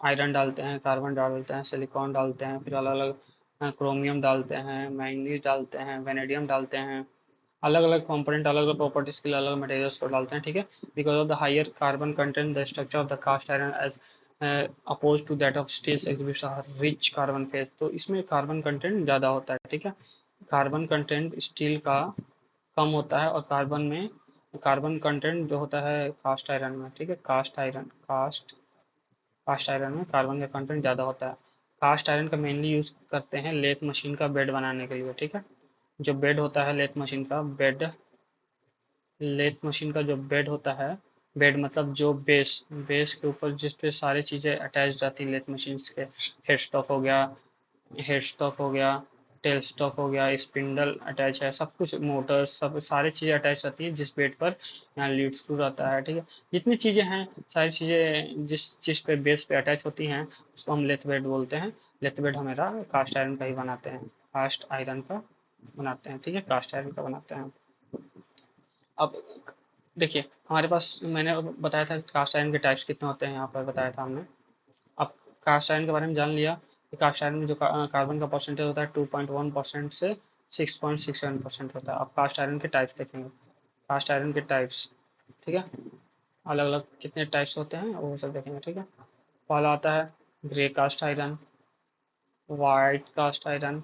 आयरन डालते हैं, कार्बन डालते हैं, सिलिकॉन डालते हैं, फिर अलग अलग क्रोमियम डालते हैं, मैंगनीज डालते हैं, वेनेडियम डालते हैं, अलग अलग कंपोनेंट अलग अलग प्रॉपर्टीज के लिए अलग अलग मटेरियल्स को डालते हैं, ठीक है। Because of the higher carbon content the structure of the cast iron as oppose to that of steels exhibits a rich carbon phase, तो इसमें कार्बन कंटेंट ज़्यादा होता है, ठीक है। कार्बन कंटेंट स्टील का कम होता है और कार्बन कंटेंट जो होता है कास्ट आयरन में, ठीक है। कास्ट कास्ट आयरन में कार्बन का कंटेंट ज़्यादा होता है। कास्ट आयरन का मेनली यूज़ करते हैं लेथ मशीन का बेड बनाने के लिए, ठीक है। जो बेड होता है लेथ मशीन का बेड, लेथ मशीन का जो बेड होता है, बेड मतलब जो बेस, बेस के ऊपर जिस पे सारी चीज़ें अटैच रहती हैं लेथ मशीन के, हेड स्टॉक हो गया, हेड स्टॉक हो गया, टेल स्टॉक हो गया, स्पिंडल अटैच है, सब कुछ मोटर सब सारी चीज़ें अटैच रहती है जिस बेड पर यहाँ लीड स्क्रू रहता है, ठीक है। जितनी चीज़ें हैं सारी चीज़ें जिस चीज़ पे बेस पे अटैच होती हैं उसको हम लेथ बेड बोलते हैं। लेथ बेड हमारा कास्ट आयरन का ही बनाते हैं, कास्ट आयरन का बनाते हैं, ठीक है, कास्ट आयरन का बनाते हैं। अब देखिए हमारे पास मैंने बताया था कास्ट आयरन के टाइप्स कितने होते हैं, यहाँ पर बताया था हमने। अब कास्ट आयरन के बारे में जान लिया कि कास्ट आयरन में जो कार्बन का परसेंटेज होता है 2.1% से 6.67% होता है। अब कास्ट आयरन के टाइप्स देखेंगे, कास्ट आयरन के टाइप्स, ठीक है, अलग अलग कितने टाइप्स होते हैं वो सब देखेंगे, ठीक है। पहला आता है grey cast iron, white cast iron,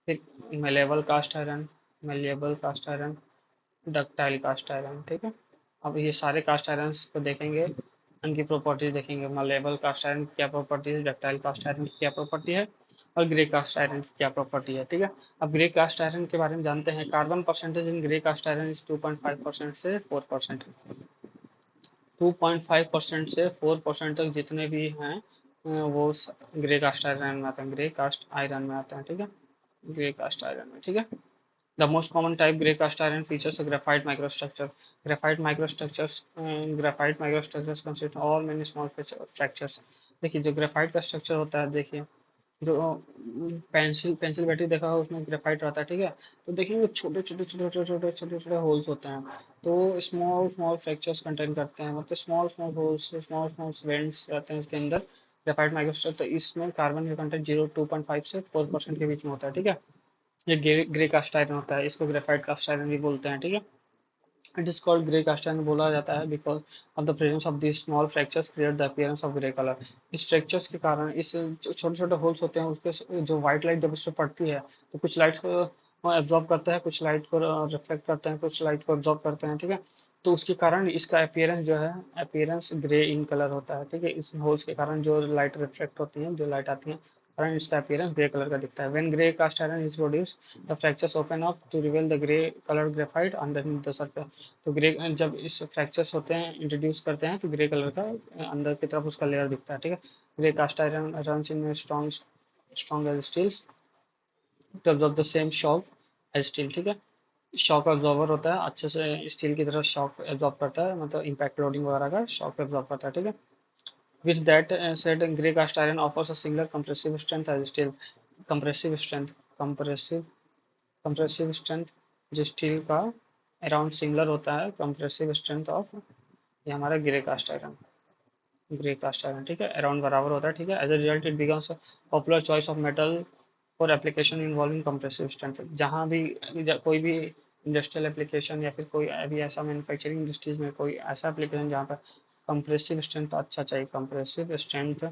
फिर malleable cast iron, malleable cast iron, ductile cast iron, ठीक है। अब ये सारे कास्ट आयरन को देखेंगे, उनकी प्रॉपर्टीज देखेंगे, मलेबल कास्ट आयरन की क्या प्रॉपर्टी है, डक्टाइल कास्ट आयरन की क्या प्रॉपर्टी है, और ग्रे कास्ट आयरन की क्या प्रॉपर्टी है, ठीक है। अब ग्रे कास्ट आयरन के बारे में जानते हैं। Carbon percentage in grey cast iron is 2.5% से 4%। 2.5% से 4% तक जितने भी हैं वो ग्रे कास्ट आयरन में आते हैं, ग्रे कास्ट आयरन में आते हैं, ठीक है, ग्रे कास्ट आयरन में, ठीक है। The most common type grey cast iron features a graphite microstructure. Graphite microstructures consist of all many small fractures. देखिए जो ग्रेफाइट का स्ट्रक्चर होता है, देखिए जो पेंसिल पेंसिल बैटरी देखा हो उसमें ग्रेफाइट रहता है, ठीक है। तो देखिए छोटे छोटे छोटे छोटे छोटे छोटे छोटे होल्स होते हैं, तो स्मॉल स्मॉल फ्रैक्चर्स कंटेन करते हैं, मतलब small small holes, small small vents रहते हैं उसके अंदर ग्रेफाइट माइक्रोस्ट्रक्चर। इसमें कार्बन का कंटेंट 0.25 से 4% के बीच में होता है, ठीक है। ये ग्रे कास्ट आयरन होता है, इसको ग्रेफाइट कास्ट आयरन भी बोलते हैं, ठीक है। It is called grey cast iron बोला जाता है because of the presence of this small fractures create the appearance of grey colour. इस स्ट्रक्चर्स के कारण इस छोटे छोटे होल्स होते हैं उसके जो व्हाइट लाइट जब उस पर पड़ती है तो कुछ लाइट्स को एब्जॉर्ब करता है, कुछ लाइट को रिफ्लेक्ट करते हैं, कुछ लाइट को एब्जॉर्ब करते हैं, ठीक है। तो उसके कारण इसका अपीयरेंस जो है, अपीयरेंस ग्रे इन कलर होता है, ठीक है। इस होल्स के कारण जो लाइट रिफ्लेक्ट होती है, जो लाइट आती है, कारण इसका अपीयरेंस ग्रे कलर का दिखता है। When grey cast iron is produce the fractures open up to reveal the grey colour graphite underneath the surface. तो ग्रे जब इस फ्रैक्चर्स होते हैं इंट्रोड्यूस करते हैं तो ग्रे कलर का अंदर की तरफ उसका लेयर दिखता है, ठीक है। Grey cast iron runs in strong strong as steels to absorb the same shock as steel, ठीक है। शॉक एब्जॉर्बर होता है, अच्छे से स्टील की तरह शॉक एब्जॉर्ब करता है, मतलब इम्पैक्ट लोडिंग वगैरह का शॉक एब्जॉर्ब करता है, ठीक है। With that said grey cast iron offers a similar compressive strength as steel. Compressive strength, compressive compressive strength जो स्टील का अराउंड सिंगलर होता है कंप्रेसिव स्ट्रेंथ ऑफ ये हमारा grey cast iron, grey cast iron, ठीक है, अराउंड बराबर होता है, ठीक है। As a result it becomes popular choice of metal for application involving compressive strength. जहाँ भी कोई भी इंडस्ट्रियल एप्लीकेशन या फिर कोई अभी ऐसा मैन्युफैक्चरिंग इंडस्ट्रीज में कोई ऐसा एप्लीकेशन जहाँ पर कंप्रेसिव स्ट्रेंथ अच्छा चाहिए, कंप्रेसिव स्ट्रेंथ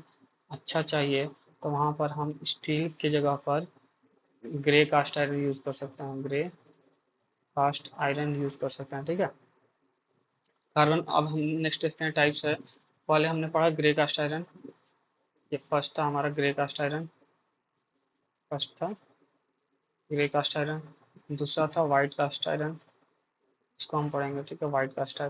अच्छा चाहिए, तो वहाँ पर हम स्टील की जगह पर ग्रे कास्ट आयरन यूज़ कर सकते हैं, ग्रे कास्ट आयरन यूज़ कर सकते हैं, ठीक है। कार्बन, अब हम नेक्स्ट देखते हैं टाइप्स है। पहले हमने पढ़ा ग्रे कास्ट आयरन, ये फर्स्ट था हमारा ग्रे कास्ट आयरन, फर्स्ट था ग्रे कास्ट आयरन। दूसरा था वाइट कास्ट आयरन, इसको हम पढ़ेंगे, ठीक है। वाइट कास्ट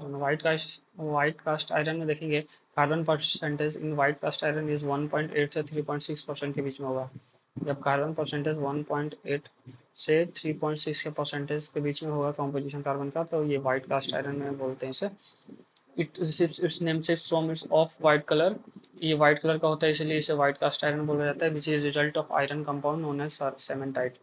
आयरन में देखेंगे carbon percentage in white cast iron is 1.8 से 3.6% के बीच में होगा। जब कार्बन परसेंटेज 1.8 से 3.6 के परसेंटेज के बीच में होगा कंपोजिशन कार्बन का, तो ये वाइट कास्ट आयरन में बोलते हैं इसे। इट रिसीव्स इट्स नेम से from its of white colour, ये वाइट कलर का होता है इसलिए इसे वाइट कास्ट आयरन बोला जाता है, which is result of iron compound known as cementite,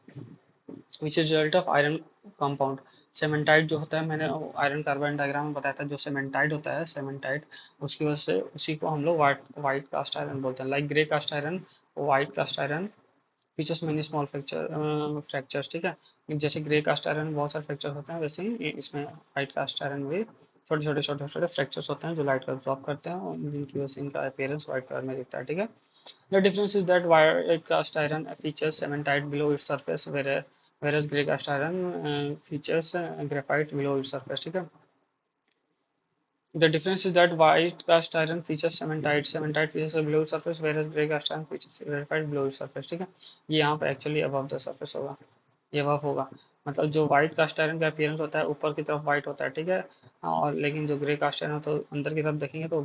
which is result of iron compound. Cementite जो होता है, मैंने आयरन कार्बन डायग्राम में बताया था, जो सेमेंटाइट होता है, सेमेंटाइट उसकी वजह से उसी को हम लोग वाइट कास्ट आयरन बोलते हैं। Like grey cast iron, white cast iron features many small fractures, ठीक है। जैसे ग्रे कास्ट आयरन में बहुत सारे फ्रैक्चर होते हैं, वैसे ही इसमें वाइट कास्ट आयरन में छोटे छोटे छोटे छोटे फ्रैक्चर्स होते हैं जो लाइट को एब्जॉर्ब करते हैं और जिनकी वजह से इनका अपीयरेंस वाइट कलर में दिखता है, ठीक है। The difference is that white cast iron features cementite below its surface, whereas grey cast iron features graphite below its surface, ठीक है। The difference is that white cast iron features cementite. Cementite features a blue surface, whereas gray cast iron features graphite blue surface. ठीक है, ये यहाँ पे actually above the surface होगा, ये above होगा। मतलब जो व्हाइट कास्ट आयरन का अपीयरेंस होता है ऊपर की तरफ व्हाइट होता है, ठीक है। हाँ, और लेकिन जो ग्रे कास्ट आयरन तो अंदर की तरफ देखेंगे तो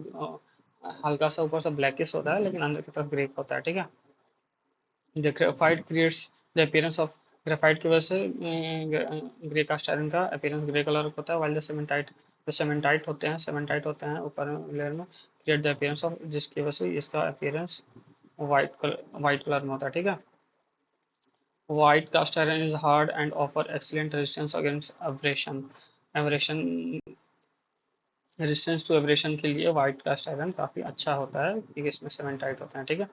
हल्का सा ऊपर से ब्लैकिश होता है, लेकिन अंदर की तरफ ग्रे होता है, ठीक है। The graphite creates the appearance of, graphite की वजह से ग्रे कास्ट आयरन का अपीयरेंस ग्रे कलर होता है, वाइल द सीमेंटाइट, जो सीमेंटाइट होते हैं ऊपर लेयर में, क्रिएट द अपीयरेंस ऑफ, जिसकी वजह से इसका अपीयरेंस वाइट कलर में होता है, ठीक है। White cast iron is hard and offer excellent resistance against abrasion. Abrasion resistance to abrasion के लिए व्हाइट कास्ट आयरन काफ़ी अच्छा होता है, क्योंकि इसमें सेमेंटाइट होता है, ठीक है।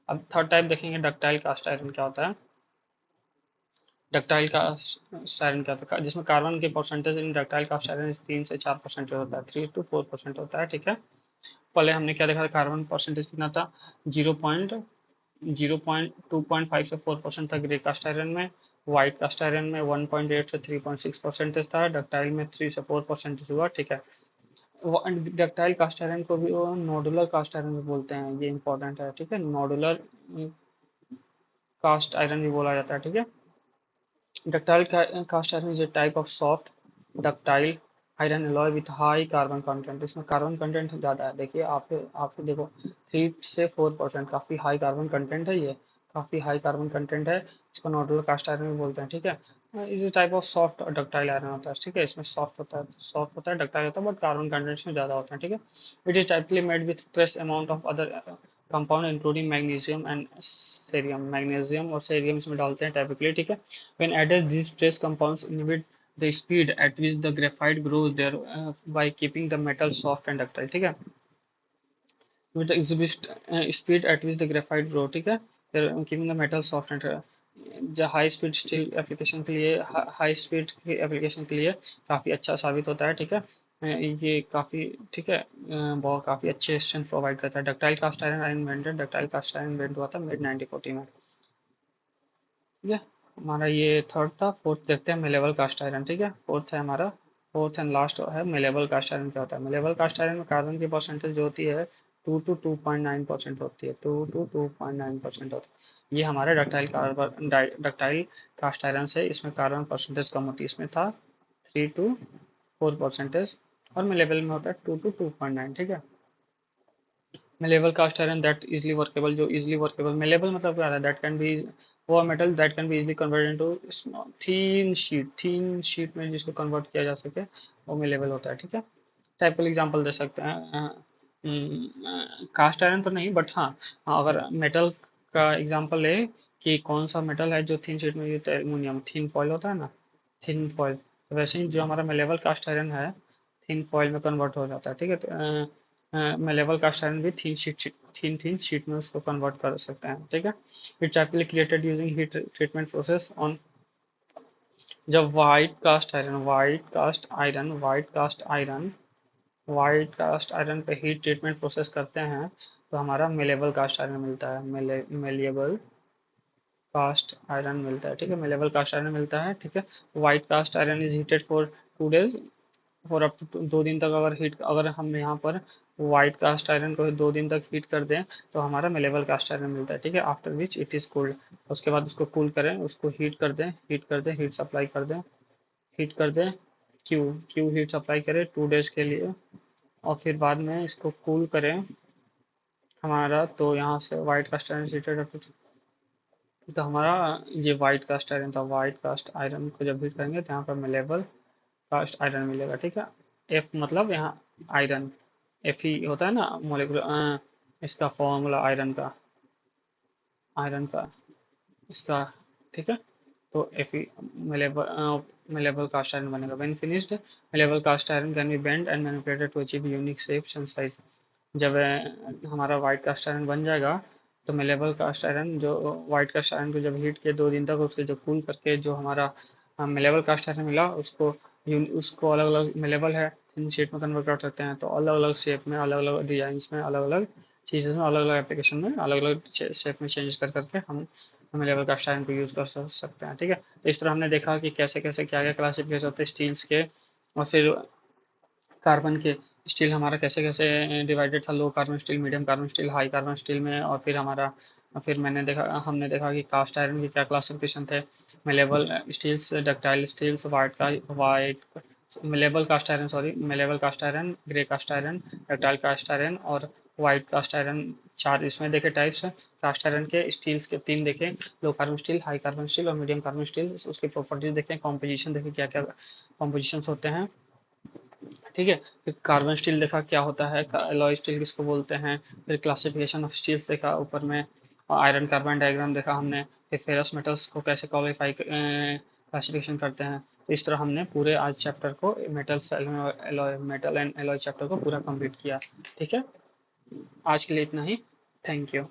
अब थर्ड टाइप देखेंगे, डक्टाइल कास्ट आयरन क्या होता है। डक्टाइल कास्ट आयरन क्या होता है, जिसमें कार्बन के percentage in ductile cast iron 3 से 4% होता है, 3 to 4% होता है, ठीक है। पहले हमने क्या देखा था, कार्बन परसेंटेज कितना था, 0.2.5 से 4% था ग्रे कास्ट आयरन में। व्हाइट कास्ट आयरन में 1.8 से 3.6% था। डक्टाइल में 3 से 4% हुआ, ठीक है। डक्टाइल कास्ट आयरन को भी वो नोडुलर कास्ट आयरन भी बोलते हैं, ये इंपॉर्टेंट है, ठीक है। नोडुलर कास्ट आयरन भी बोला जाता है, ठीक है। Ductile cast iron is a type of soft ductile iron alloy with high carbon content. इसमें कार्बन कंटेंट ज़्यादा है, देखिए आप देखो 3 से 4% काफ़ी हाई कार्बन कंटेंट है, ये काफ़ी हाई कार्बन कंटेंट है। इसको नोडुलर कास्ट आयरन भी बोलते हैं, ठीक है। इस type of soft ductile iron होता है, ठीक है। इसमें सॉफ्ट होता है, डक्टाइल होता है, बट कार्बन कंटेंट्स में ज़्यादा होता है, ठीक है। It is typically made with trace amount of other compound including magnesium and cerium. Magnesium और सेरियम इसमें डालते हैं टाइपिकली, ठीक है। When added, these trace compounds inhibit the speed at which the graphite grows there by keeping the metal soft and ductile, ठीक है। with the exhibit speed at which the graphite grow, ठीक है। they're keeping the metal soft and जो high speed steel application के लिए, high speed के application के लिए काफ़ी अच्छा साबित होता है, ठीक है। ये काफ़ी, ठीक है, बहुत काफ़ी अच्छे स्ट्रेंथ प्रोवाइड करता है। Ductile cast iron invented, ductile cast iron invent हुआ था मिड 1940 में, ठीक है। हमारा ये थर्ड था। फोर्थ देखते हैं मिलेबल कास्ट आयरन, ठीक है। फोर्थ है हमारा, फोर्थ एंड लास्ट है मिलेबल कास्ट आयरन। क्या होता है मिलेबल कास्ट आयरन में, कार्बन की परसेंटेज जो होती है 2 to 2.9% होती है, 2 to 2.9% होती है। ये हमारे डक्टाइल कास्ट आयरन से, इसमें कार्बन परसेंटेज कम होती है, इसमें था 3 to 4%, और मिलेबल में होता है 2 to 2.9, ठीक है। malleable cast iron that easily workable, जो easily workable, malleable मतलब क्या है, that can be, वो metal that can be easily converted into thin sheet में जिसको कन्वर्ट किया जा सके, वो malleable होता है, ठीक है। टाइपिकल एग्जांपल दे सकते हैं, कास्ट आयरन तो नहीं, बट हाँ, अगर मेटल का एग्जांपल ले कि कौन सा मेटल है जो थिन शीट में यूज, एल्यूमिनियम थिन फॉइल होता है ना, थिन फॉइल, तो वैसे ही जो हमारा मेलेबल कास्ट आयरन है थिन फॉइल में कन्वर्ट हो जाता है, ठीक है। तो मेलेबल कास्ट आयरन भी थिन शीट में उसको कन्वर्ट कर सकते हैं, ठीक है। It's actually created using heat treatment process on, जब व्हाइट कास्ट आयरन पे हीट ट्रीटमेंट प्रोसेस करते हैं तो हमारा मेलेबल कास्ट आयरन मिलता है, मेलेबल कास्ट आयरन मिलता है, ठीक है। मेलेबल कास्ट आयरन मिलता है, ठीक है। White cast iron is heated for 2 days, और अप टू 2 दिन तक अगर हम यहाँ पर व्हाइट कास्ट आयरन को 2 दिन तक हीट कर दें तो हमारा मेलेबल कास्ट आयरन मिलता है, ठीक है। After which it is cooled, उसके बाद उसको कूल करें, उसको हीट कर दें, हीट सप्लाई कर दें, हीट कर दें, क्यू क्यू हीट सप्लाई करें 2 days के लिए, और फिर बाद में इसको कूल करें हमारा, तो यहाँ से वाइट कास्ट आयरन हीटेड, तो हमारा ये वाइट कास्ट आयरन था। वाइट कास्ट आयरन को जब हीट करेंगे तो यहाँ पर मिलेबल कास्ट आयरन मिलेगा, ठीक है। एफ मतलब यहाँ आयरन, एफ ही होता है ना मोलिकुलर, इसका फॉर्मूला आयरन का इसका, ठीक है। तो F E malleable cast iron बनेगा। When finished, malleable cast iron can be bend and manipulated to achieve unique shapes and size. जब हमारा वाइट कास्ट आयरन बन जाएगा तो मिलेबल कास्ट आयरन, जो वाइट कास्ट आयरन को जब हीट किए 2 दिन तक, उसके जो कूल करके जो हमारा मिलेबल कास्ट आयरन मिला, उसको अलग अलग मिलेबल है थिन शीट में कन्वर्ट कर सकते हैं, तो अलग अलग शेप में, अलग अलग डिजाइन में, अलग अलग चीज़ों में, अलग अलग एप्लीकेशन में, अलग अलग शेप में चेंज कर करके हम लेवल का आयरन को यूज़ कर सकते हैं, ठीक है। तो इस तरह हमने देखा कि कैसे कैसे क्या क्या क्लासिफिकेशन होते हैं स्टील्स के, और फिर कार्बन के स्टील हमारा कैसे कैसे डिवाइडेड था, लो carbon steel, medium carbon steel, high carbon steel में। और फिर हमारा, फिर हमने देखा कि कास्ट आयरन के क्या क्लासिफिकेशन थे, malleable steels, ductile steels, white malleable cast iron, sorry malleable cast iron, grey cast iron, ductile cast iron और वाइट कास्ट आयरन। चार इसमें देखे टाइप्स कास्ट आयरन के। स्टील्स के तीन देखें, low carbon steel, high carbon steel और medium carbon steel. उसकी प्रॉपर्टीज देखें, कॉम्पोजिशन देखें क्या क्या कॉम्पोजिशंस होते हैं। ठीक है, फिर कार्बन स्टील देखा क्या होता है, एलॉय स्टील किसको बोलते हैं, फिर क्लासिफिकेशन ऑफ स्टील्स देखा ऊपर में, आयरन कार्बन डायग्राम देखा हमने, फिर फेरस मेटल्स को कैसे क्वालिफाई क्लासिफिकेशन करते हैं। तो इस तरह हमने पूरे आज चैप्टर को, metals alloy, metal and alloy chapter को पूरा कंप्लीट किया। ठीक है, आज के लिए इतना ही। Thank you.